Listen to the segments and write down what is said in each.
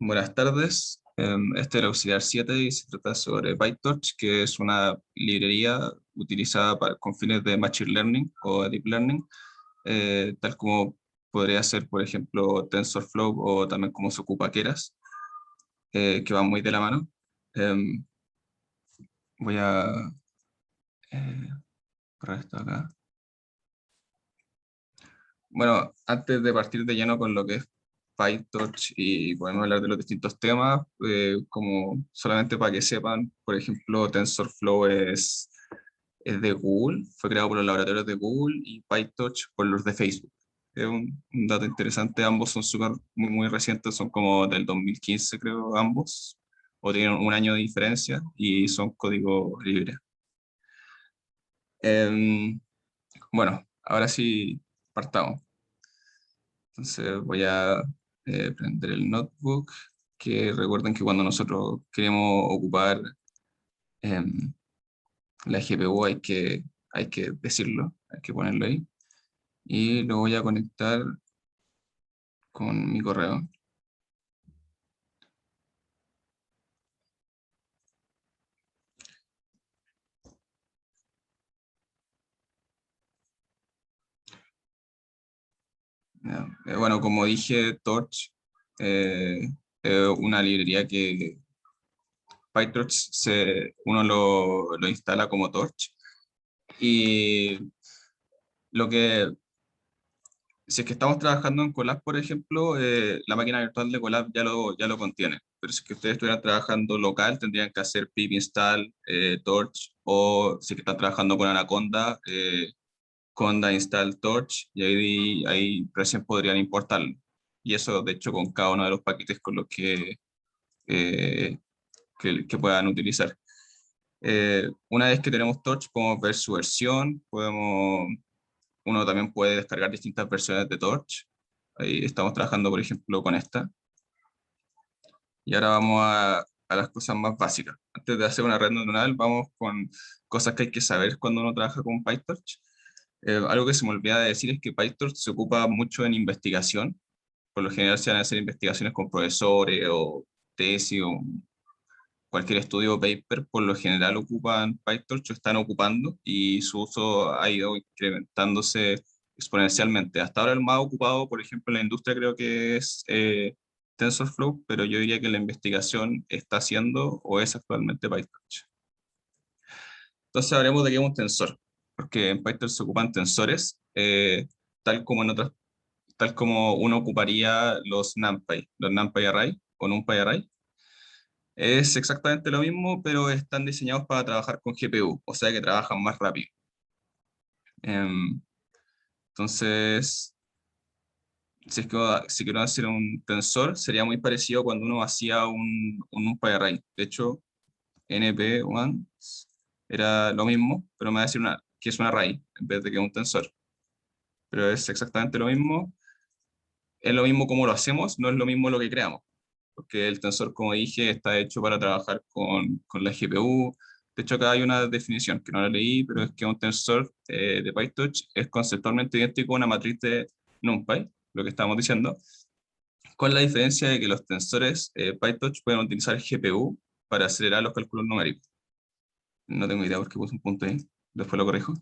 Buenas tardes. Este es el auxiliar 7 y se trata sobre PyTorch, que es una librería utilizada con fines de Machine Learning o Deep Learning, tal como podría ser, por ejemplo, TensorFlow o también como se ocupa Keras, que van muy de la mano. Em, Voy a eh, correr esto acá. Bueno, antes de partir de lleno con lo que es PyTorch y podemos hablar de los distintos temas, como solamente para que sepan, por ejemplo, TensorFlow es de Google, fue creado por los laboratorios de Google y PyTorch por los de Facebook. Es un dato interesante, ambos son muy recientes, son como del 2015 creo ambos, o tienen un año de diferencia y son código libre. Em, bueno, ahora sí partamos. Entonces voy a prender el notebook, que recuerden que cuando nosotros queremos ocupar em, la GPU hay que decirlo, hay que ponerlo ahí. Y lo voy a conectar con mi correo. Ya. Bueno, como dije, Torch eh, es una librería que PyTorch uno lo instala como Torch. Y lo que si es que estamos trabajando en Colab, por ejemplo, la máquina virtual de Colab ya lo contiene. Pero si es que ustedes estuvieran trabajando local, tendrían que hacer pip install, torch, o si es que están trabajando con Anaconda, Conda install torch, y ahí recién podrían importarlo. Y eso, de hecho, con cada uno de los paquetes con los eh, que puedan utilizar. Una vez que tenemos torch, podemos ver su versión, uno también puede descargar distintas versiones de Torch. Ahí estamos trabajando, por ejemplo, con esta. Y ahora vamos a las cosas más básicas. Antes de hacer una red neuronal, vamos con cosas que hay que saber cuando uno trabaja con PyTorch. Algo que se me olvida de decir es que PyTorch se ocupa mucho en investigación. Por lo general se van a hacer investigaciones con profesores o tesis o cualquier estudio o paper, por lo general ocupan PyTorch o están ocupando y su uso ha ido incrementándose exponencialmente. Hasta ahora el más ocupado, por ejemplo, en la industria creo que es TensorFlow, pero yo diría que la investigación está haciendo o es actualmente PyTorch. Entonces hablemos de qué es un tensor, porque en PyTorch se ocupan tensores, tal como en otras, tal como uno ocuparía los NumPy Array o NumPy Array. Es exactamente lo mismo, pero están diseñados para trabajar con GPU, o sea que trabajan más rápido. Em, entonces, si quiero hacer un tensor, sería muy parecido cuando uno hacía un NumPy De hecho, NP1 era lo mismo, pero me va a decir que es un array en vez de que un tensor. Pero es exactamente lo mismo. Es lo mismo como lo hacemos, no es lo mismo lo que creamos. Porque el tensor, como dije, está hecho para trabajar con la GPU. De hecho, acá hay una definición que no la leí, pero es que un tensor de PyTorch es conceptualmente idéntico a una matriz de NumPy, lo que estamos diciendo, con la diferencia de que los tensores PyTorch pueden utilizar GPU para acelerar los cálculos numéricos. No tengo idea por qué puse un punto ahí, después lo corrijo.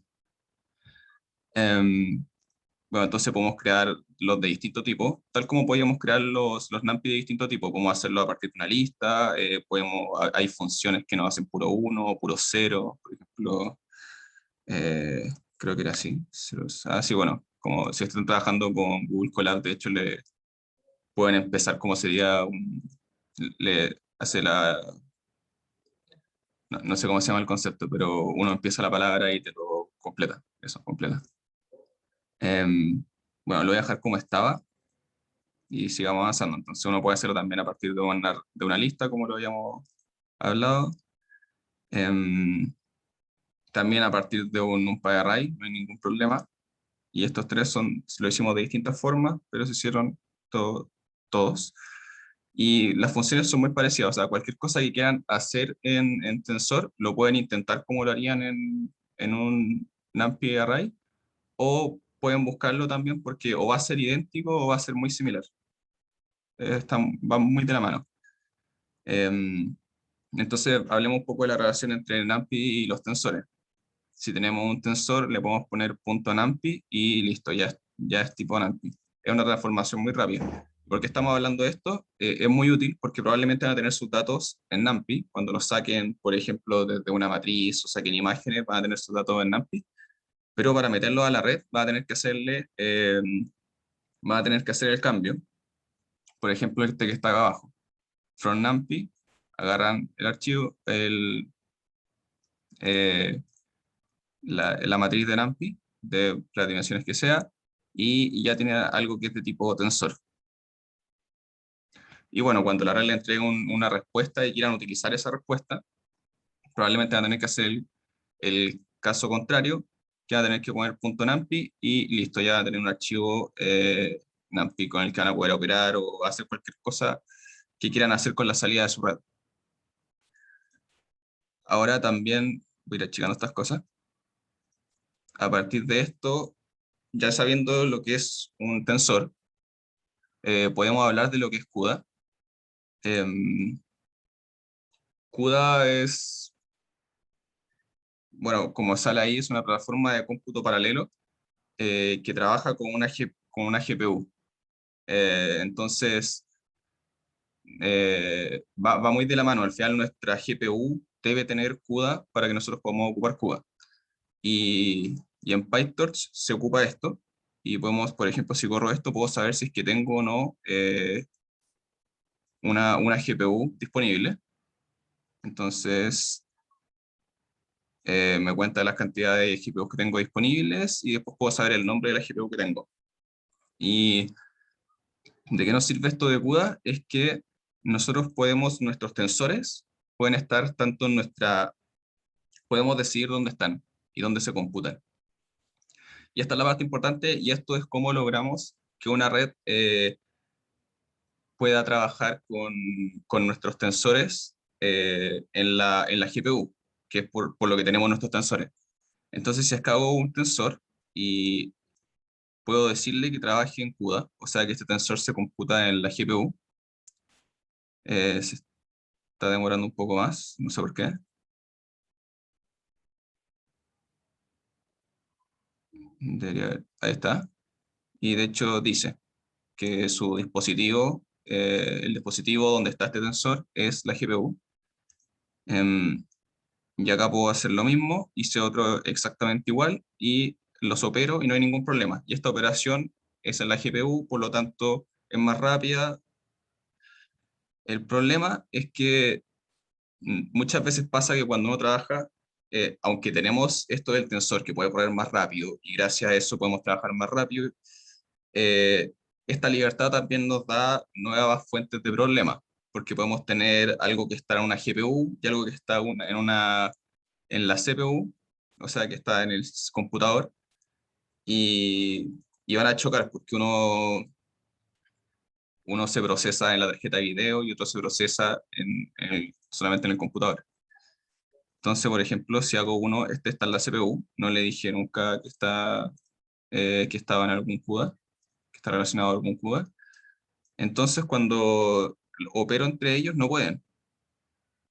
Em, Bueno, entonces podemos crear los de distinto tipo, tal como podíamos crear los NumPy de distinto tipo, podemos hacerlo a partir de una lista, hay funciones que nos hacen puro uno o puro cero, por ejemplo, creo que era así. Sí, bueno, como si están trabajando con Google Colab, de hecho le pueden empezar como sería le hace no sé cómo se llama el concepto, pero uno empieza la palabra y te lo completa, eso, completa. Em, bueno, lo voy a dejar como estaba y sigamos avanzando. Entonces uno puede hacerlo también a partir de una lista, como lo habíamos hablado. Em, También a partir de un NumPy array, no hay ningún problema. Y estos tres lo hicimos de distintas formas, pero se hicieron todos. Y las funciones son muy parecidas, o sea, cualquier cosa que quieran hacer en Tensor, lo pueden intentar como lo harían en un NumPy array, o pueden buscarlo también porque o va a ser idéntico o va a ser muy similar. van muy de la mano. Em, entonces, hablemos un poco de la relación entre NumPy y los tensores. Si tenemos un tensor, le podemos poner punto NumPy y listo, ya es tipo NumPy. Es una transformación muy rápida. ¿Por qué estamos hablando de esto? Es muy útil porque probablemente van a tener sus datos en NumPy. Cuando los saquen, por ejemplo, desde una matriz o saquen imágenes, van a tener sus datos en NumPy. Pero para meterlo a la red, va a tener que hacer el cambio. Por ejemplo, este que está acá abajo. From NumPy, agarran el archivo, eh, la matriz de NumPy, de las dimensiones que sea, y ya tiene algo que es de tipo tensor. Y bueno, cuando la red le entregue una respuesta y quieran utilizar esa respuesta, probablemente van a tener que hacer el caso contrario, que van a tener que poner punto .numpy y listo, ya van a tener un archivo NumPy con el que van a poder operar o hacer cualquier cosa que quieran hacer con la salida de su red. Ahora también voy a ir achicando estas cosas. A partir de esto, ya sabiendo lo que es un tensor, podemos hablar de lo que es CUDA. Em, CUDA es, bueno, como sale ahí, es una plataforma de cómputo paralelo que trabaja con una GPU. Entonces, va muy de la mano. Al final, nuestra GPU debe tener CUDA para que nosotros podamos ocupar CUDA. Y en PyTorch se ocupa esto. Y podemos, por ejemplo, si corro esto, puedo saber si es que tengo o no una GPU disponible. Entonces, me cuenta las cantidades de GPUs que tengo disponibles y después puedo saber el nombre de la GPU que tengo. ¿Y de qué nos sirve esto de CUDA? Es que nuestros tensores pueden estar tanto en podemos decidir dónde están y dónde se computan. Y esta es la parte importante y esto es cómo logramos que una red pueda trabajar con nuestros tensores en la GPU, que es por lo que tenemos nuestros tensores. Entonces, si es que hago un tensor y puedo decirle que trabaje en CUDA, o sea que este tensor se computa en la GPU, se está demorando un poco más, no sé por qué. Ahí está. Y de hecho dice que su dispositivo, el dispositivo donde está este tensor es la GPU. Em, y acá puedo hacer lo mismo, hice otro exactamente igual y los opero y no hay ningún problema. Y esta operación es en la GPU, por lo tanto es más rápida. El problema es que muchas veces pasa que cuando uno trabaja, aunque tenemos esto del tensor que puede correr más rápido y gracias a eso podemos trabajar más rápido, eh, esta libertad también nos da nuevas fuentes de problemas, porque podemos tener algo que está en una GPU y algo que está en la CPU, o sea, que está en el computador, y van a chocar porque uno se procesa en la tarjeta de video y otro se procesa solamente en el computador. Entonces, por ejemplo, si hago uno, este está en la CPU, no le dije nunca que estaba en algún CUDA, que está relacionado a algún CUDA. Entonces, cuando opero entre ellos, no pueden,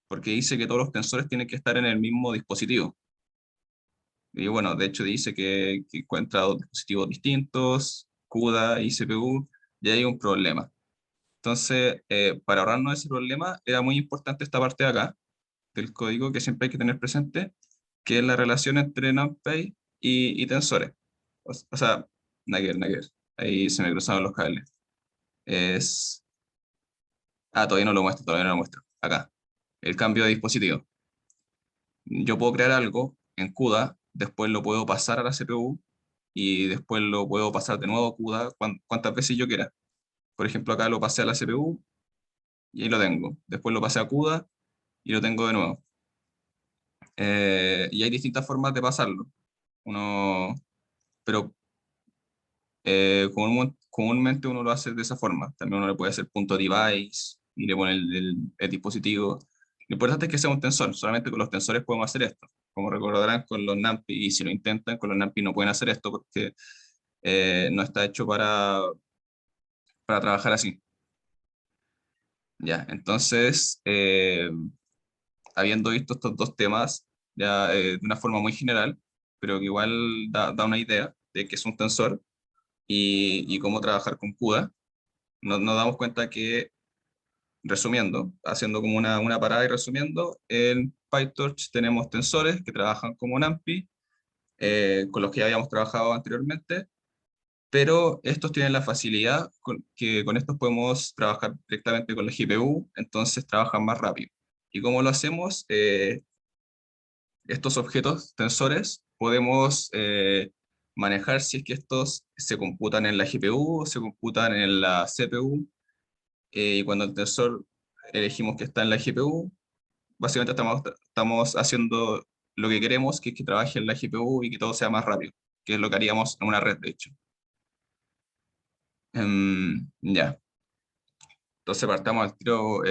porque dice que todos los tensores tienen que estar en el mismo dispositivo. Y bueno, de hecho dice que encuentra dos dispositivos distintos, CUDA y CPU, y hay un problema. Entonces, para ahorrarnos ese problema, era muy importante esta parte de acá, del código que siempre hay que tener presente, que es la relación entre NumPy y tensores. O sea, nada que ver. Ahí se me cruzaron los cables. Es... todavía no lo muestro, todavía no lo muestro. Acá, el cambio de dispositivo. Yo puedo crear algo en CUDA, después lo puedo pasar a la CPU y después lo puedo pasar de nuevo a CUDA cuantas veces yo quiera. Por ejemplo, acá lo pasé a la CPU y ahí lo tengo. Después lo pasé a CUDA y lo tengo de nuevo. Y hay distintas formas de pasarlo. Uno, pero comúnmente uno lo hace de esa forma. También uno le puede hacer punto device y le pone el dispositivo. Lo importante es que sea un tensor. Solamente con los tensores podemos hacer esto. Como recordarán con los NumPy, y si lo intentan, con los NumPy no pueden hacer esto porque no está hecho para trabajar así. Ya, entonces, habiendo visto estos dos temas ya de una forma muy general, pero que igual da una idea de qué es un tensor y cómo trabajar con CUDA, nos damos cuenta que, resumiendo, haciendo como una parada y resumiendo, en PyTorch tenemos tensores que trabajan como NumPy, con los que ya habíamos trabajado anteriormente, pero estos tienen la facilidad que con estos podemos trabajar directamente con la GPU, entonces trabajan más rápido. ¿Y cómo lo hacemos? Estos objetos tensores podemos manejar si es que estos se computan en la GPU o se computan en la CPU. Y cuando el tensor elegimos que está en la GPU, básicamente estamos haciendo lo que queremos, que es que trabaje en la GPU y que todo sea más rápido, que es lo que haríamos en una red, de hecho. Ya, entonces partamos al tiro,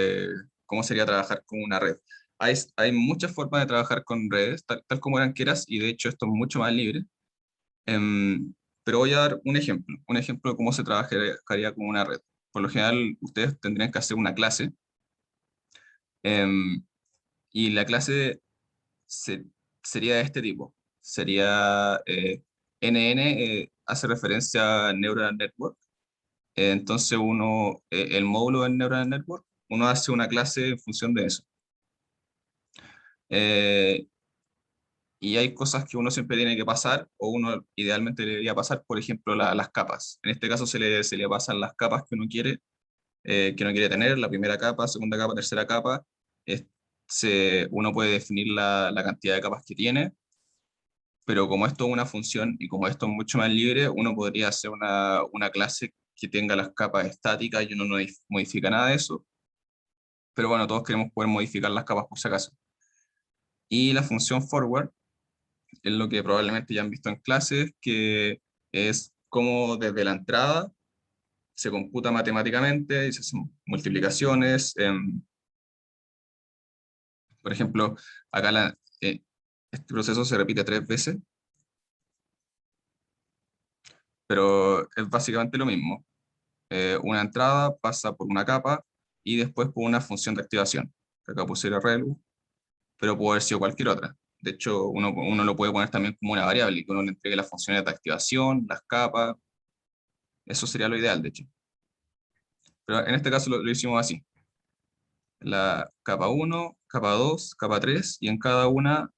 ¿cómo sería trabajar con una red? Hay muchas formas de trabajar con redes, tal como eran quieras, y de hecho esto es mucho más libre. Pero voy a dar un ejemplo de cómo se trabajaría con una red. Por lo general, ustedes tendrían que hacer una clase, em, y la clase se- sería de este tipo. Sería NN, hace referencia a Neural Network. Entonces el módulo del Neural Network, uno hace una clase en función de eso. Eh, y hay cosas que uno siempre tiene que pasar, o uno idealmente debería pasar, por ejemplo, las capas. En este caso se le pasan las capas que uno quiere tener, la primera capa, segunda capa, tercera capa. Es- Uno puede definir la cantidad de capas que tiene, pero como esto es una función y como esto es mucho más libre, uno podría hacer una clase que tenga las capas estáticas y uno no modifica nada de eso. Pero bueno, todos queremos poder modificar las capas por si acaso. Y la función forward es lo que probablemente ya han visto en clases, que es como desde la entrada se computa matemáticamente y se hacen multiplicaciones. Por ejemplo, acá este proceso se repite 3 veces, pero es básicamente lo mismo. Una entrada pasa por una capa y después por una función de activación. Acá puse relu, pero puede haber sido cualquier otra. De hecho, uno lo puede poner también como una variable y que uno le entregue las funciones de activación, las capas. Eso sería lo ideal, de hecho. Pero en este caso lo hicimos así. La capa uno, capa 2, capa 3 y en cada una,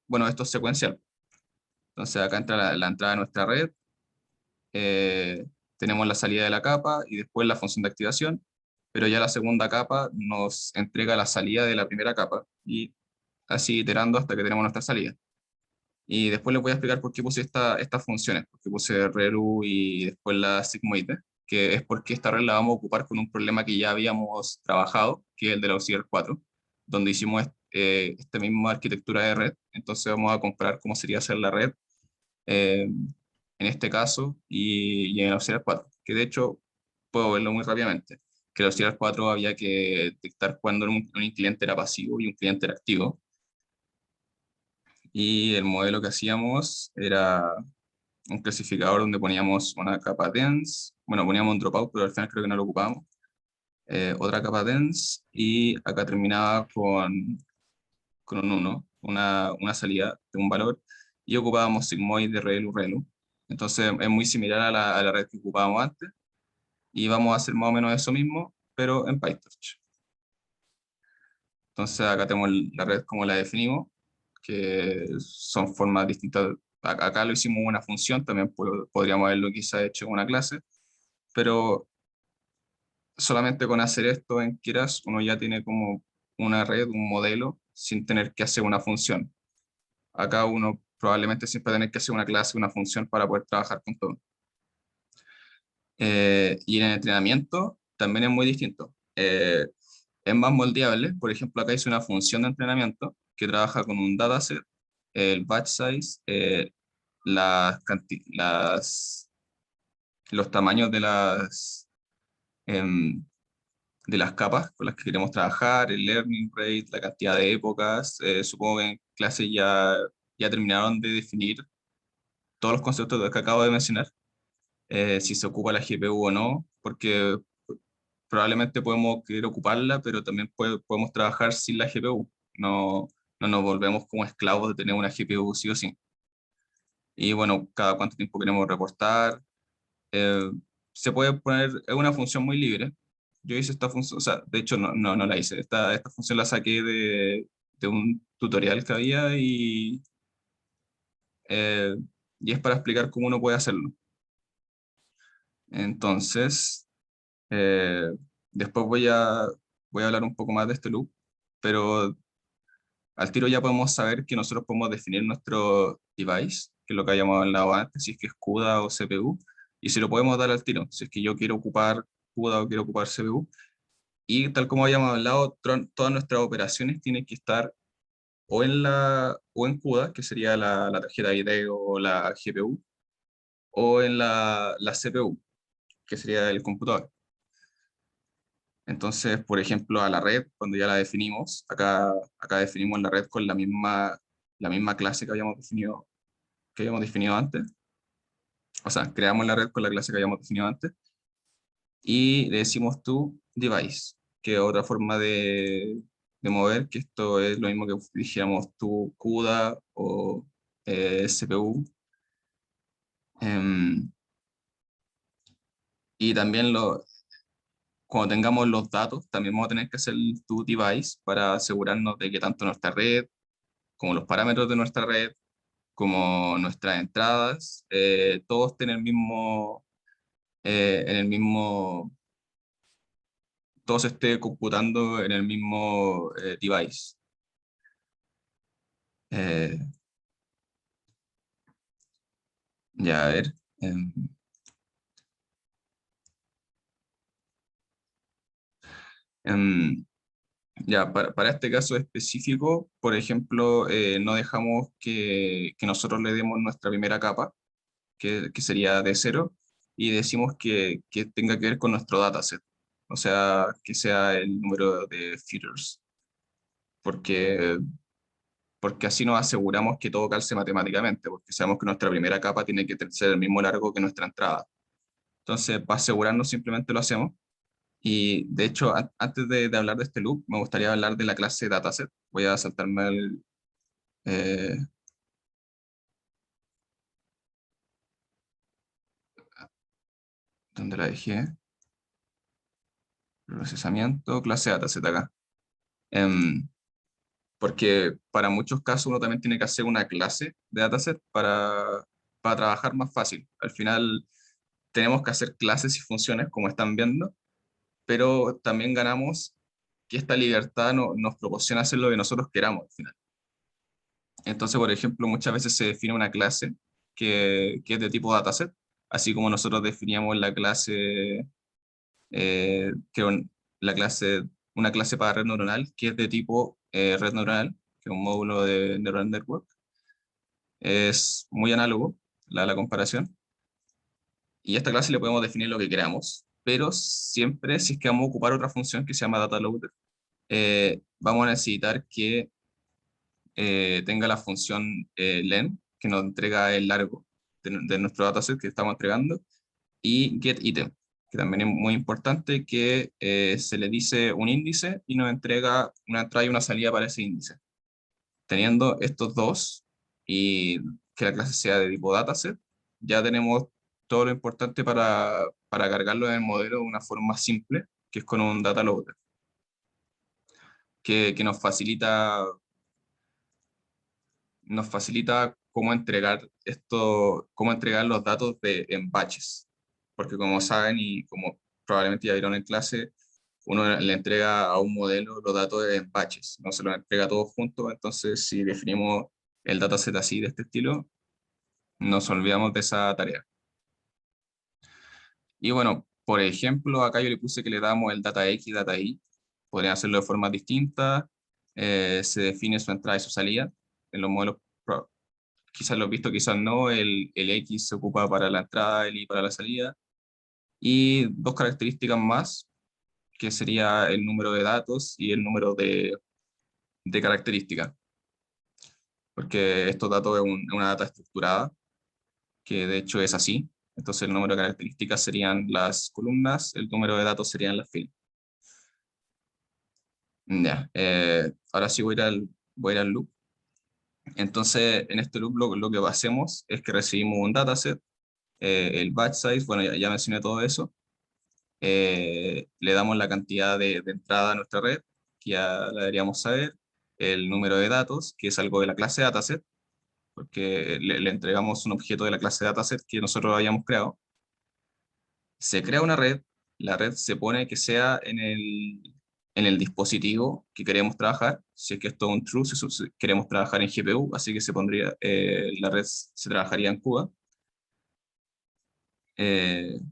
bueno, esto es secuencial. Entonces acá entra la entrada de nuestra red, tenemos la salida de la capa y después la función de activación, pero ya la segunda capa nos entrega la salida de la primera capa y así iterando hasta que tenemos nuestra salida. Y después les voy a explicar por qué puse estas funciones, por qué puse relu y después la sigmoide, que es porque esta red la vamos a ocupar con un problema que ya habíamos trabajado, que es el de la auxiliar 4, donde hicimos esta misma arquitectura de red. Entonces vamos a comparar cómo sería hacer la red eh, en este caso y en el auxiliar 4, que de hecho puedo verlo muy rápidamente, que el auxiliar 4 había que detectar cuando un cliente era pasivo y un cliente era activo, y el modelo que hacíamos era un clasificador donde poníamos una capa dense, bueno, poníamos un dropout, pero al final creo que no lo ocupábamos, otra capa dense, y acá terminaba con un 1, una salida de un valor, y ocupábamos sigmoid de relu relu. Entonces es muy similar a la red que ocupábamos antes, y vamos a hacer más o menos eso mismo, pero en PyTorch. Entonces acá tenemos la red como la definimos, que son formas distintas. Acá lo hicimos una función, también podríamos haberlo quizá hecho en una clase, pero solamente con hacer esto en Keras uno ya tiene como una red, un modelo, sin tener que hacer una función. Acá uno probablemente siempre va a tener que hacer una clase, una función para poder trabajar con todo. Y en el entrenamiento también es muy distinto. Es más moldeable. Por ejemplo, acá hice una función de entrenamiento que trabaja con un dataset, el batch size, los tamaños em, de las capas con las que queremos trabajar, el learning rate, la cantidad de épocas. Supongo que en clase ya terminaron de definir todos los conceptos que acabo de mencionar, si se ocupa la GPU o no, porque probablemente podemos querer ocuparla, pero también podemos trabajar sin la GPU. No, no nos volvemos como esclavos de tener una GPU sí o sí. Y bueno, cada cuánto tiempo queremos reportar. eh, Se puede poner, es una función muy libre. Yo hice esta función, o sea, de hecho no la hice. Esta función la saqué de un tutorial que había eh, y es para explicar cómo uno puede hacerlo. Entonces, eh, después voy a hablar un poco más de este loop, pero al tiro ya podemos saber que nosotros podemos definir nuestro device, que es lo que habíamos hablado antes, si es que es CUDA o CPU, y si lo podemos dar al tiro, si es que yo quiero ocupar CUDA o quiero ocupar CPU. Y tal como habíamos hablado, todas nuestras operaciones tienen que estar o en CUDA, que sería la tarjeta de video o la GPU, o en la CPU, que sería el computador. Entonces, por ejemplo, a la red, cuando ya la definimos, acá definimos la red con la misma clase que habíamos definido antes. O sea, creamos la red con la clase que habíamos definido antes y le decimos to device, que es otra forma de mover, que esto es lo mismo que dijéramos to CUDA o CPU. Em, y también cuando tengamos los datos, también vamos a tener que hacer el to device para asegurarnos de que tanto nuestra red como los parámetros de nuestra red, como nuestras entradas, todos estén en el mismo, todo se esté computando en el mismo device. Eh, ya, a ver. Em, ya, para este caso específico, por ejemplo, no dejamos que nosotros le demos nuestra primera capa, que sería de cero, y decimos que tenga que ver con nuestro dataset, o sea, que sea el número de feeders, porque, porque así nos aseguramos que todo calce matemáticamente, porque sabemos que nuestra primera capa tiene que ser el mismo largo que nuestra entrada. Entonces, para asegurarnos, simplemente lo hacemos. Y de hecho, antes de hablar de este loop, me gustaría hablar de la clase dataset. Voy a saltarme eh, ¿dónde la dejé? Procesamiento, clase dataset acá. Em, Porque para muchos casos uno también tiene que hacer una clase de dataset para trabajar más fácil. Al final tenemos que hacer clases y funciones como están viendo, pero también ganamos que esta libertad nos proporciona hacer lo que nosotros queramos al final. Entonces, por ejemplo, muchas veces se define una clase que es de tipo dataset, así como nosotros definíamos la clase, la clase, una clase para red neuronal que es de tipo red neuronal, que es un módulo de Neural Network. Es muy análogo la comparación. Y a esta clase le podemos definir lo que queramos, pero siempre si es que vamos a ocupar otra función que se llama data loader, vamos a necesitar que tenga la función len, que nos entrega el largo de nuestro dataset que estamos entregando, y getItem, que también es muy importante, que se le dice un índice y nos entrega una entrada y una salida para ese índice. Teniendo estos dos y que la clase sea de tipo dataset, ya tenemos todo lo importante para cargarlo en el modelo de una forma simple, que es con un data loader, que nos facilita cómo entregar cómo entregar los datos en batches. Porque como saben y como probablemente ya vieron en clase, uno le entrega a un modelo los datos en batches, no se los entrega todos juntos. Entonces, si definimos el dataset así, de este estilo, nos olvidamos de esa tarea. Y bueno, por ejemplo, acá yo le puse que le damos el data X y data Y. Podrían hacerlo de forma distinta. Se define su entrada y su salida. En los modelos quizás lo he visto, quizás no, el X se ocupa para la entrada, el Y para la salida, y dos características más, que sería el número de datos y el número de características, porque estos datos es una data estructurada, que de hecho es así, entonces el número de características serían las columnas, el número de datos serían las filas. Ya, ahora sí voy a ir al loop. Entonces, en este loop lo que hacemos es que recibimos un dataset, el batch size, bueno, ya mencioné todo eso. Le damos la cantidad de entrada a nuestra red, que ya la deberíamos saber, el número de datos, que es algo de la clase dataset, porque le entregamos un objeto de la clase dataset que nosotros habíamos creado. Se crea una red, la red se pone que sea en el dispositivo que queremos trabajar, si es que esto es un true, si queremos trabajar en GPU, así que se pondría, la red se trabajaría en CUDA.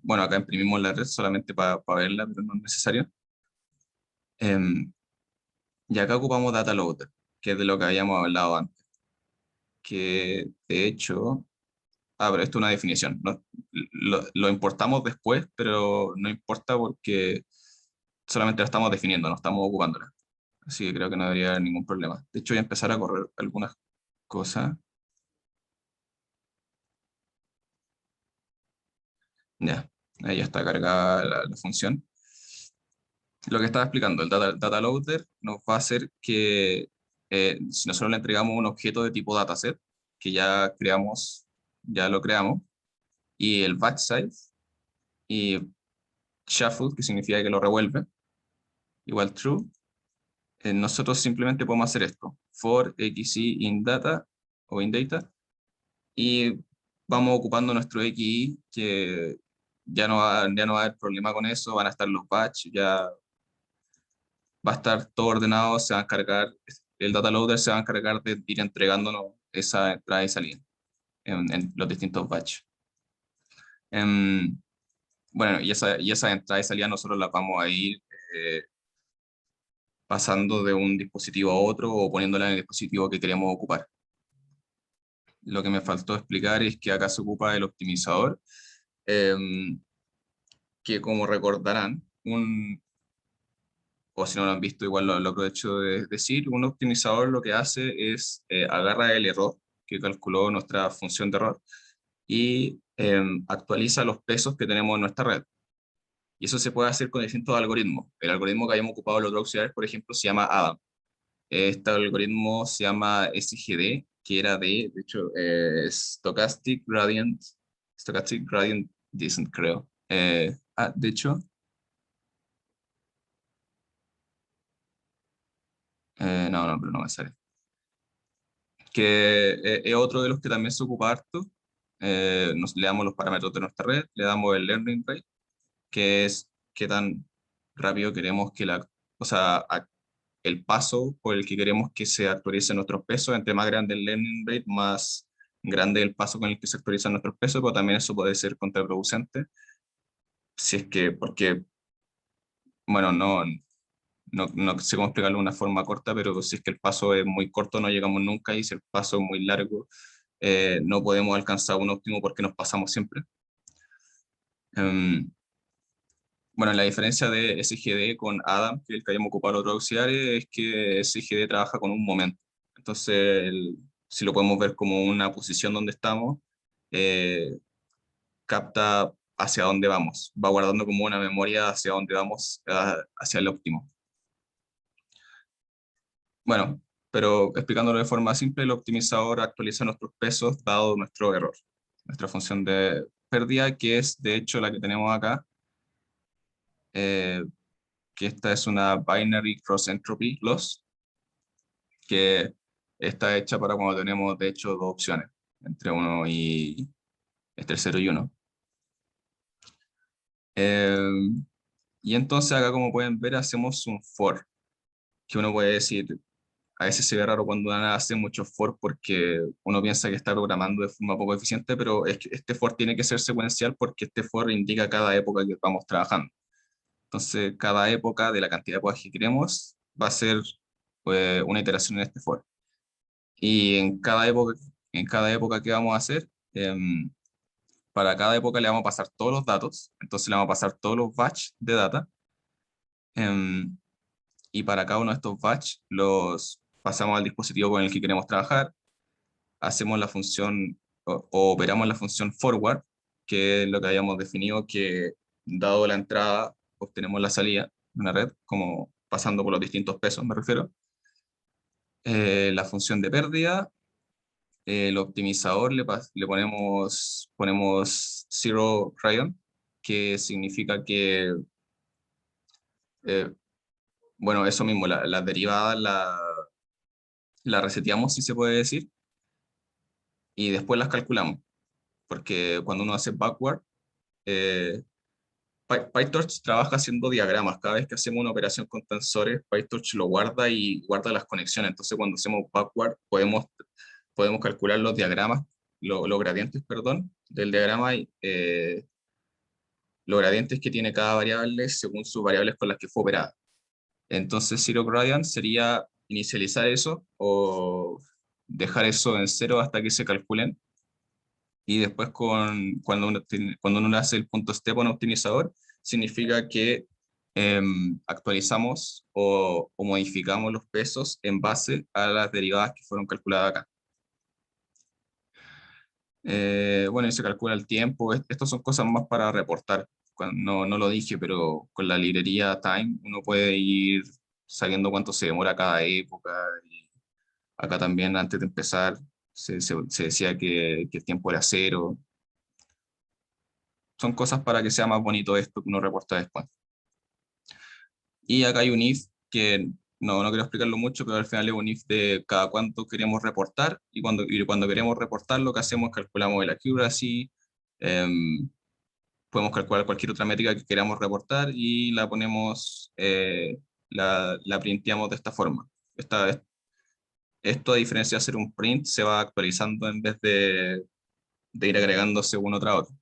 Bueno, acá imprimimos la red solamente para verla, pero no es necesario. Em, y acá ocupamos data loader, que es de lo que habíamos hablado antes, que de hecho, pero esto es una definición, ¿no? Lo importamos después, pero no importa porque solamente la estamos definiendo, no estamos ocupándola. Así que creo que no debería haber ningún problema. De hecho, voy a empezar a correr algunas cosas. Ya, ahí ya está cargada la función. Lo que estaba explicando, el data loader nos va a hacer que si nosotros le entregamos un objeto de tipo dataset, que ya lo creamos, y el batch size, y shuffle, que significa que lo revuelve, igual true, nosotros simplemente podemos hacer esto, for xy in data o in data, y vamos ocupando nuestro XI, que ya no va a haber problema con eso, van a estar los batch, ya va a estar todo ordenado, se va a encargar, el data loader se va a encargar de ir entregándonos esa entrada y salida en los distintos batch. Em, bueno, y esa entrada y salida nosotros la vamos a ir eh, pasando de un dispositivo a otro o poniéndola en el dispositivo que queremos ocupar. Lo que me faltó explicar es que acá se ocupa el optimizador, em, que como recordarán, o si no lo han visto, igual lo aprovecho de decir, un optimizador lo que hace es agarra el error que calculó nuestra función de error y actualiza los pesos que tenemos en nuestra red. Y eso se puede hacer con distintos algoritmos. El algoritmo que hayamos ocupado los otros auxiliares, por ejemplo, se llama ADAM. Este algoritmo se llama SGD, que era de hecho, Stochastic Gradient Descent, creo. De hecho, no, pero no me sale. Que es otro de los que también se ocupa harto. Le damos los parámetros de nuestra red, le damos el learning rate, que es qué tan rápido queremos o sea, el paso por el que queremos que se actualicen nuestros pesos. Entre más grande el learning rate, más grande el paso con el que se actualizan nuestros pesos, pero también eso puede ser contraproducente, si es que, porque, bueno, no sé cómo explicarlo de una forma corta, pero si es que el paso es muy corto, no llegamos nunca, y si el paso es muy largo, no podemos alcanzar un óptimo porque nos pasamos siempre. Em, bueno, la diferencia de SGD con Adam, que es el que hayamos ocupado otro auxiliar, es que SGD trabaja con un momento. Entonces, si lo podemos ver como una posición donde estamos, eh, capta hacia dónde vamos, va guardando como una memoria hacia dónde vamos, hacia el óptimo. Bueno, pero explicándolo de forma simple, el optimizador actualiza nuestros pesos dado nuestro error, nuestra función de pérdida, que es de hecho la que tenemos acá, eh, que esta es una binary cross entropy loss, que está hecha para cuando tenemos de hecho dos opciones, entre 0 y 1. Y entonces acá, como pueden ver, hacemos un for, que uno puede decir, a veces se ve raro cuando uno hace mucho for porque uno piensa que está programando de forma poco eficiente, pero es que este for tiene que ser secuencial porque este for indica cada época que vamos trabajando. Entonces, cada época de la cantidad de épocas que queremos va a ser una iteración en este for. Y en cada época que vamos a hacer, para cada época le vamos a pasar todos los datos, entonces le vamos a pasar todos los batch de data, em, y para cada uno de estos batch los pasamos al dispositivo con el que queremos trabajar, hacemos la función o operamos la función forward, que es lo que habíamos definido, que dado la entrada, obtenemos la salida de una red, como pasando por los distintos pesos, me refiero. La función de pérdida, el optimizador le ponemos zero Ryan, que significa que, eh, bueno, eso mismo, las derivadas la reseteamos, si se puede decir, y después las calculamos, porque cuando uno hace backward, eh, PyTorch trabaja haciendo diagramas. Cada vez que hacemos una operación con tensores, PyTorch lo guarda y guarda las conexiones. Entonces, cuando hacemos backward, podemos calcular los diagramas, los gradientes, perdón, del diagrama, y los gradientes que tiene cada variable según sus variables con las que fue operada. Entonces, zero gradient sería inicializar eso o dejar eso en cero hasta que se calculen. Y después cuando uno le hace el punto step a un optimizador, significa que actualizamos o modificamos los pesos en base a las derivadas que fueron calculadas acá. Bueno, y se calcula el tiempo. Estas son cosas más para reportar. No lo dije, pero con la librería Time uno puede ir sabiendo cuánto se demora cada época. Y acá también, antes de empezar, se decía que el tiempo era cero. Son cosas para que sea más bonito esto que uno reporta después. Y acá hay un if que no quiero explicarlo mucho, pero al final es un if de cada cuánto queremos reportar, y cuando queremos reportar lo que hacemos es calculamos el accuracy, em, podemos calcular cualquier otra métrica que queramos reportar y la ponemos, la printeamos de esta forma. Esto, a diferencia de hacer un print, se va actualizando en vez de ir agregándose uno tras otro.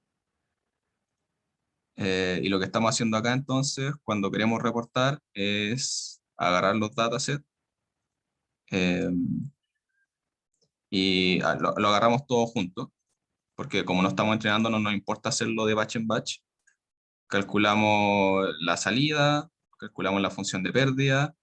Y lo que estamos haciendo acá entonces, cuando queremos reportar, es agarrar los datasets, eh, y lo agarramos todos juntos, porque como no estamos entrenando, no nos importa hacerlo de batch en batch. Calculamos la salida, calculamos la función de pérdida.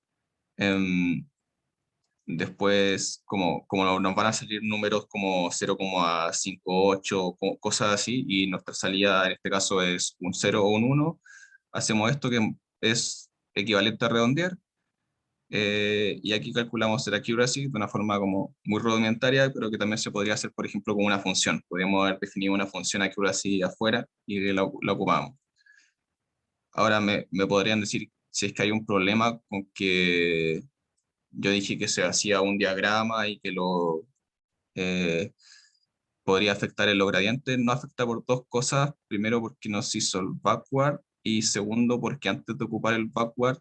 Después, como nos van a salir números como 0,58, cosas así, y nuestra salida en este caso es un 0 o un 1, hacemos esto que es equivalente a redondear, y aquí calculamos el accuracy de una forma como muy rudimentaria, pero que también se podría hacer, por ejemplo, como una función. Podríamos haber definido una función accuracy afuera y la ocupamos. Ahora me podrían decir si es que hay un problema con que yo dije que se hacía un diagrama y que eh, podría afectar en los gradientes. No afecta por dos cosas. Primero, porque no se hizo el backward, y segundo, porque antes de ocupar el backward,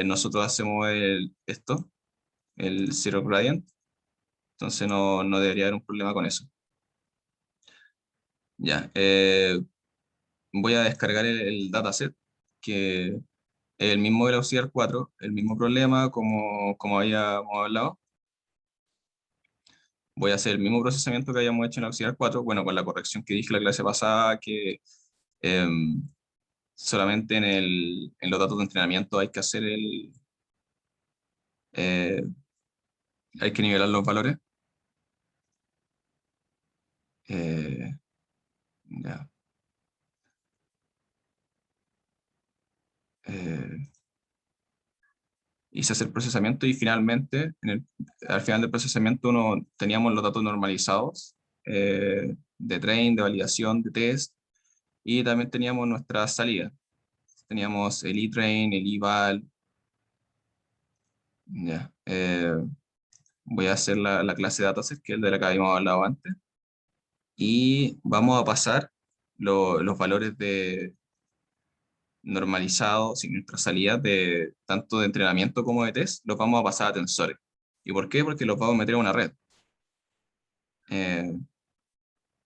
nosotros hacemos el zero gradient. Entonces no debería haber un problema con eso. Ya, voy a descargar el dataset, que es el mismo de la OCR 4, el mismo problema como habíamos hablado. Voy a hacer el mismo procesamiento que habíamos hecho en Auxiliar 4, bueno, con la corrección que dije la clase pasada, que em, solamente en los datos de entrenamiento hay que hacer eh, hay que nivelar los valores. Eh, ya, eh, Hice hacer procesamiento y finalmente, al final del procesamiento, teníamos los datos normalizados, de train, de validación, de test, y también teníamos nuestra salida. Teníamos el e-train, el eval. Ya. Voy a hacer la clase de dataset, que es de la que habíamos hablado antes, y vamos a pasar los valores de normalizados y nuestras salidas de tanto de entrenamiento como de test, los vamos a pasar a tensores. ¿Y por qué? Porque los vamos a meter a una red, eh,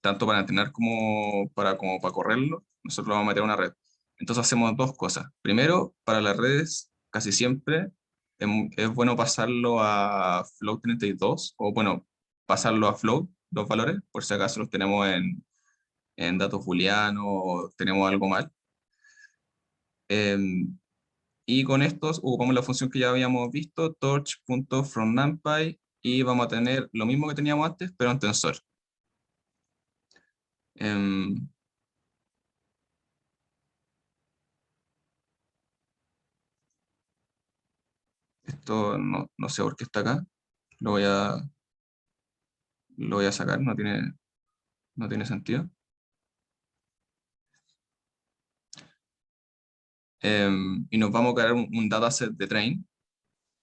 tanto para entrenar como para correrlo. Nosotros lo vamos a meter a una red. Entonces hacemos dos cosas. Primero, para las redes, casi siempre es bueno pasarlo a Float 32, o bueno, pasarlo a Float, los valores, por si acaso los tenemos en datos booleanos o tenemos algo mal. Em, y con estos ocupamos la función que ya habíamos visto, torch.fromNumPy, y vamos a tener lo mismo que teníamos antes, pero en tensor. Em, Esto no sé por qué está acá. Lo voy a, lo voy a sacar, no tiene sentido. Y nos vamos a crear un dataset de train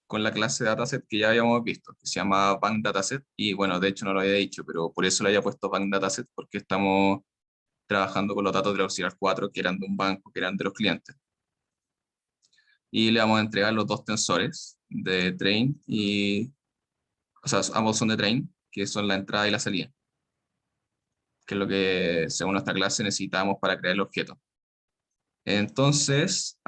con la clase dataset que ya habíamos visto, que se llama bank dataset. Y bueno, de hecho no lo había dicho, pero por eso le había puesto bank dataset, porque estamos trabajando con los datos del auxiliar 4 que eran de un banco, que eran de los clientes. Y le vamos a entregar los dos tensores de train o sea, ambos son de train, que son la entrada y la salida, que es lo que según nuestra clase necesitamos para crear el objeto. Entonces,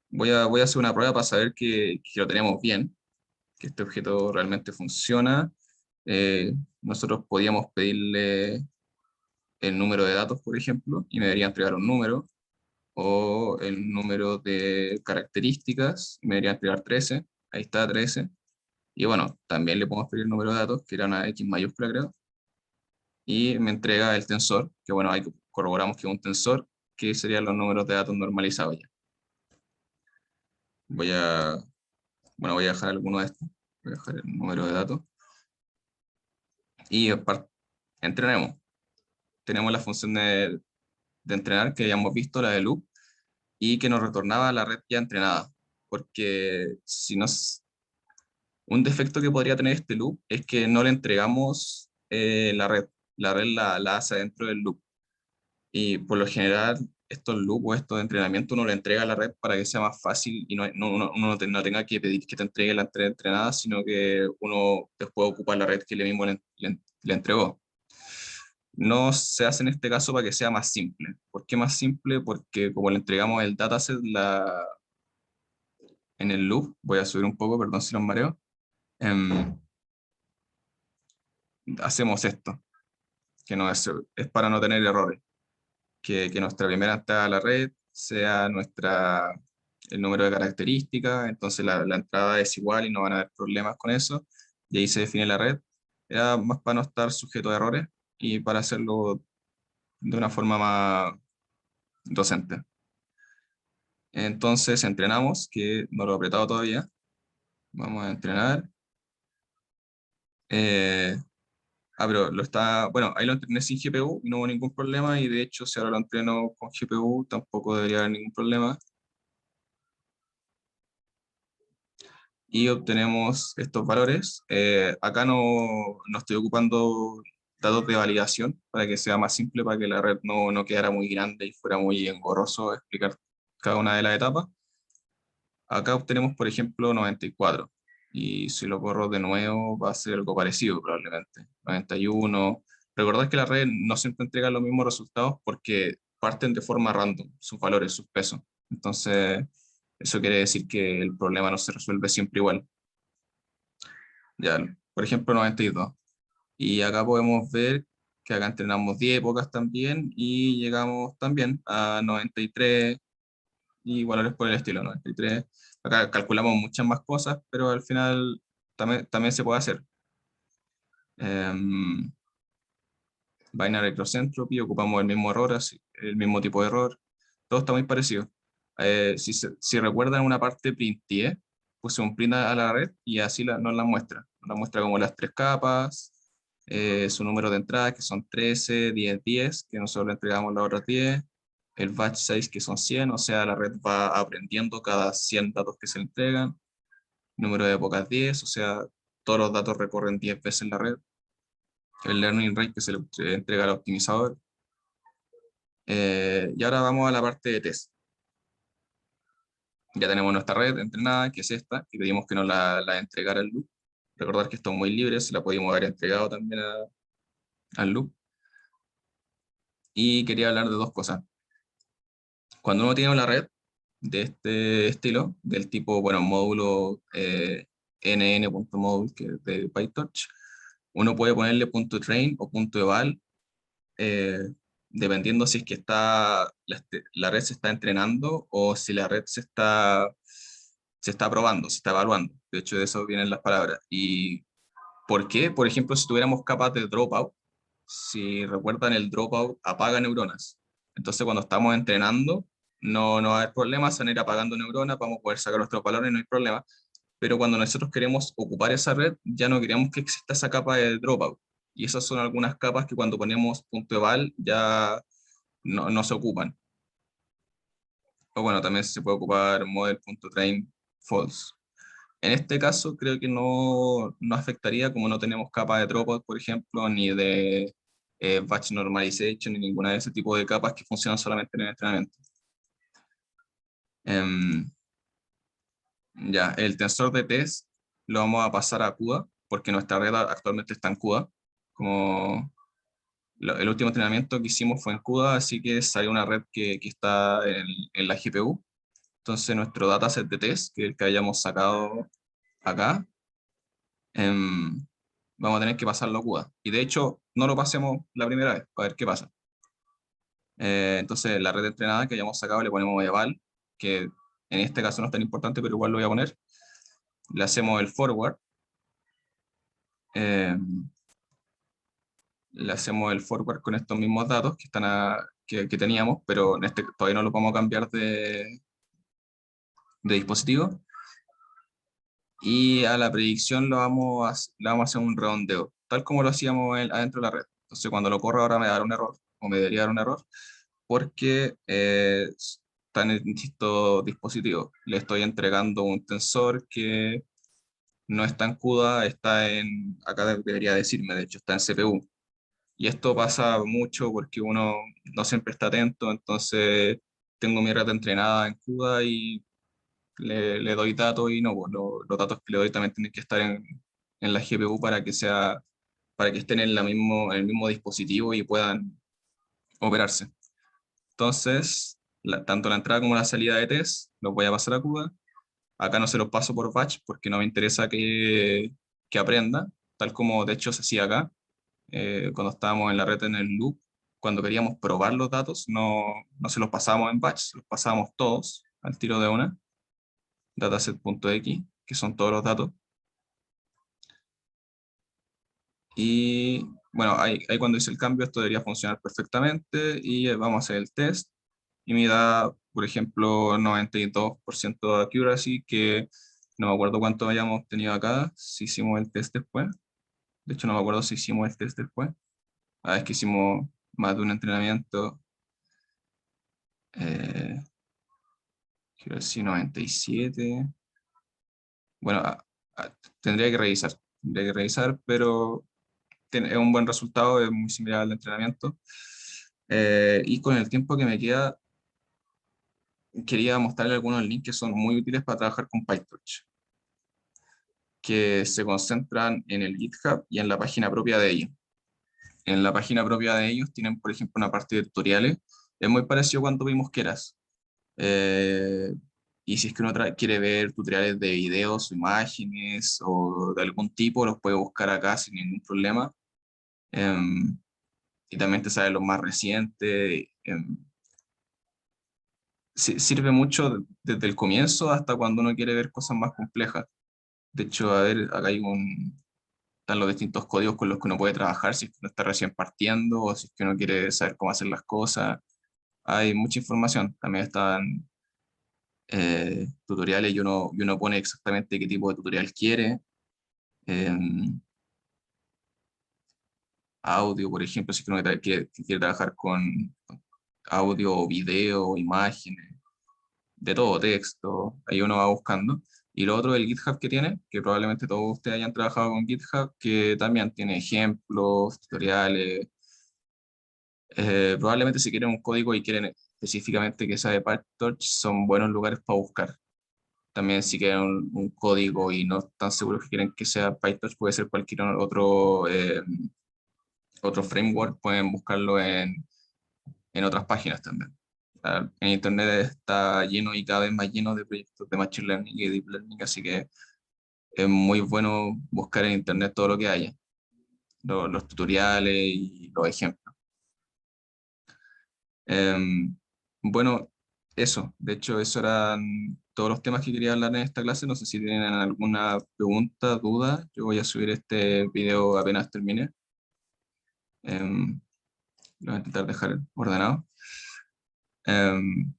voy a hacer una prueba para saber que lo tenemos bien, que este objeto realmente funciona. Nosotros podíamos pedirle el número de datos, por ejemplo, y me debería entregar un número, o el número de características, y me debería entregar 13, ahí está 13. Y bueno, también le podemos pedir el número de datos, que era una X mayúscula, creo, y me entrega el tensor, que bueno, ahí corroboramos que es un tensor, que serían los números de datos normalizados ya. Voy a, bueno, voy a dejar alguno de estos, voy a dejar el número de datos, y entrenemos. Tenemos la función de entrenar que habíamos visto, la de loop, y que nos retornaba la red ya entrenada, porque si no, un defecto que podría tener este loop es que no le entregamos la red la hace dentro del loop. Y por lo general, estos loops o estos de entrenamiento uno le entrega a la red para que sea más fácil y uno no tenga que pedir que te entregue la entrenada, sino que uno después ocupa la red que le mismo le entregó. No se hace en este caso para que sea más simple. ¿Por qué más simple? Porque como le entregamos el dataset en el loop, voy a subir un poco, perdón si los mareo, em, hacemos esto, que no es para no tener errores. Que nuestra primera entrada a la red sea el número de características, entonces la entrada es igual y no van a haber problemas con eso, y ahí se define la red. Era más para no estar sujeto a errores y para hacerlo de una forma más docente. Entonces entrenamos, que no lo he apretado todavía, vamos a entrenar. Eh, pero bueno, ahí lo entrené sin GPU y no hubo ningún problema, y de hecho si ahora lo entreno con GPU tampoco debería haber ningún problema. Y obtenemos estos valores. Acá no estoy ocupando datos de validación para que sea más simple, para que la red no quedara muy grande y fuera muy engorroso explicar cada una de las etapas. Acá obtenemos, por ejemplo, 94. Y si lo corro de nuevo va a ser algo parecido probablemente. 91. Recordad que la red no siempre entrega los mismos resultados porque parten de forma random, sus valores, sus pesos. Entonces, eso quiere decir que el problema no se resuelve siempre igual. Ya, por ejemplo, 92. Y acá podemos ver que acá entrenamos 10 épocas también y llegamos también a 93 y valores por el estilo, 93. Acá calculamos muchas más cosas, pero al final también se puede hacer. Em, Binary Cross Entropy, ocupamos el mismo error, el mismo tipo de error. Todo está muy parecido. Si recuerdan una parte printf, puse un print a la red y así nos la muestra. Nos la muestra como las tres capas, su número de entradas, que son 13, 10, 10, que nosotros le entregamos las otras 10, el batch size, que son 100, o sea, la red va aprendiendo cada 100 datos que se le entregan, número de épocas 10, o sea, todos los datos recorren 10 veces la red, el learning rate que se le entrega al optimizador. Y ahora vamos a la parte de test. Ya tenemos nuestra red entrenada, que es esta, y pedimos que nos la entregara el loop. Recordar que esto es muy libre, se la podemos haber entregado también al loop. Y quería hablar de dos cosas. Cuando uno tiene una red de este estilo, del tipo, bueno, módulo nn.module, que es de PyTorch, uno puede ponerle punto .train o punto .eval, eh, dependiendo si es que la red se está entrenando o si la red se está probando, se está evaluando. De hecho, de eso vienen las palabras. ¿Y por qué? Por ejemplo, si tuviéramos capas de dropout, si recuerdan, el dropout apaga neuronas. Entonces, cuando estamos entrenando, no va a haber problemas, se van a ir apagando neuronas, vamos a poder sacar nuestros valores, no hay problema. pero cuando nosotros queremos ocupar esa red, ya no queremos que exista esa capa de dropout. Y esas son algunas capas que cuando ponemos punto eval ya no se ocupan. O bueno, también se puede ocupar model.train false. En este caso creo que no afectaría, como no tenemos capa de dropout, por ejemplo, ni de batch normalization, ni ninguna de ese tipo de capas que funcionan solamente en el entrenamiento. Em, ya, el tensor de test lo vamos a pasar a CUDA, porque nuestra red actualmente está en CUDA. Como el último entrenamiento que hicimos fue en CUDA, así que salió una red que está en la GPU. Entonces nuestro dataset de test, que es el que hayamos sacado acá, em, vamos a tener que pasarlo a CUDA. Y de hecho, no lo pasemos la primera vez, para ver qué pasa. Entonces, la red entrenada que hayamos sacado le ponemos eval, que en este caso no es tan importante, pero igual lo voy a poner. Le hacemos el forward. eh, Le hacemos el forward con estos mismos datos que teníamos, pero en este todavía no lo vamos a cambiar de dispositivo. Y a la predicción le vamos a hacer un redondeo, tal como lo hacíamos adentro de la red. Entonces, cuando lo corro ahora me dará un error, o me debería dar un error, porque está en el distinto dispositivo. Le estoy entregando un tensor que no está en CUDA, acá debería decirme, de hecho está en CPU. Y esto pasa mucho porque uno no siempre está atento, entonces tengo mi red entrenada en CUDA y le doy datos y no, pues, los datos que le doy también tienen que estar en la GPU para que estén en el mismo dispositivo y puedan operarse. Entonces, tanto la entrada como la salida de test los voy a pasar a CUDA. Acá no se los paso por batch porque no me interesa que aprenda, tal como de hecho se hacía acá, cuando estábamos en la red en el loop. Cuando queríamos probar los datos, no se los pasábamos en batch, se los pasábamos todos al tiro de una, dataset.x, que son todos los datos. Y bueno, ahí cuando hice el cambio, esto debería funcionar perfectamente y vamos a hacer el test. Y me da, por ejemplo, 92% de accuracy, que no me acuerdo cuánto hayamos tenido acá, si hicimos el test después. De hecho, no me acuerdo si hicimos el test después. Es que hicimos más de un entrenamiento. Eh, Accuracy 97. Bueno, tendría que revisar, pero es un buen resultado, es muy similar al entrenamiento. Y con el tiempo que me queda, quería mostrarle algunos links que son muy útiles para trabajar con PyTorch, que se concentran en el GitHub y en la página propia de ellos. En la página propia de ellos tienen, por ejemplo, una parte de tutoriales. Es muy parecido a cuando vimos Keras. Eh, y si es que uno quiere ver tutoriales de videos o imágenes o de algún tipo, los puede buscar acá sin ningún problema. Em, y también te sale los más recientes. Sirve mucho desde el comienzo hasta cuando uno quiere ver cosas más complejas. De hecho, a ver, acá están los distintos códigos con los que uno puede trabajar si es que uno está recién partiendo o si es que uno quiere saber cómo hacer las cosas. Hay mucha información. También están tutoriales y uno pone exactamente qué tipo de tutorial quiere. Audio, por ejemplo, si es que uno quiere trabajar con audio, video, imágenes, de todo, texto, ahí uno va buscando. Y lo otro, el GitHub que tiene, que probablemente todos ustedes hayan trabajado con GitHub, que también tiene ejemplos, tutoriales. Probablemente si quieren un código y quieren específicamente que sea de PyTorch, son buenos lugares para buscar. También si quieren un código y no están seguros que quieren que sea PyTorch, puede ser cualquier otro framework, pueden buscarlo en otras páginas también. En Internet está lleno y cada vez más lleno de proyectos de Machine Learning y Deep Learning, así que es muy bueno buscar en Internet todo lo que haya, los tutoriales y los ejemplos. Em, bueno, eso. De hecho, esos eran todos los temas que quería hablar en esta clase. No sé si tienen alguna pregunta, duda. Yo voy a subir este video apenas termine. Em, lo voy a intentar dejar ordenado. Em,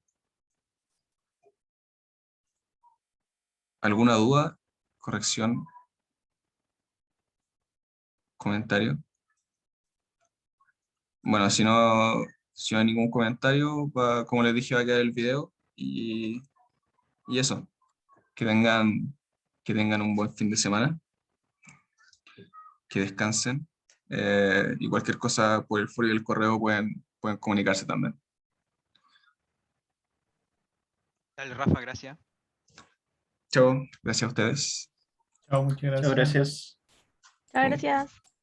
¿Alguna duda? corrección, comentario. Bueno, si no hay ningún comentario, como les dije, va a quedar el video y eso, que tengan, que tengan un buen fin de semana, que descansen. Y cualquier cosa por el foro y el correo pueden comunicarse también. Dale, Rafa, gracias. Chao, gracias a ustedes. Chao, muchas Muchas gracias. gracias. Muchas gracias.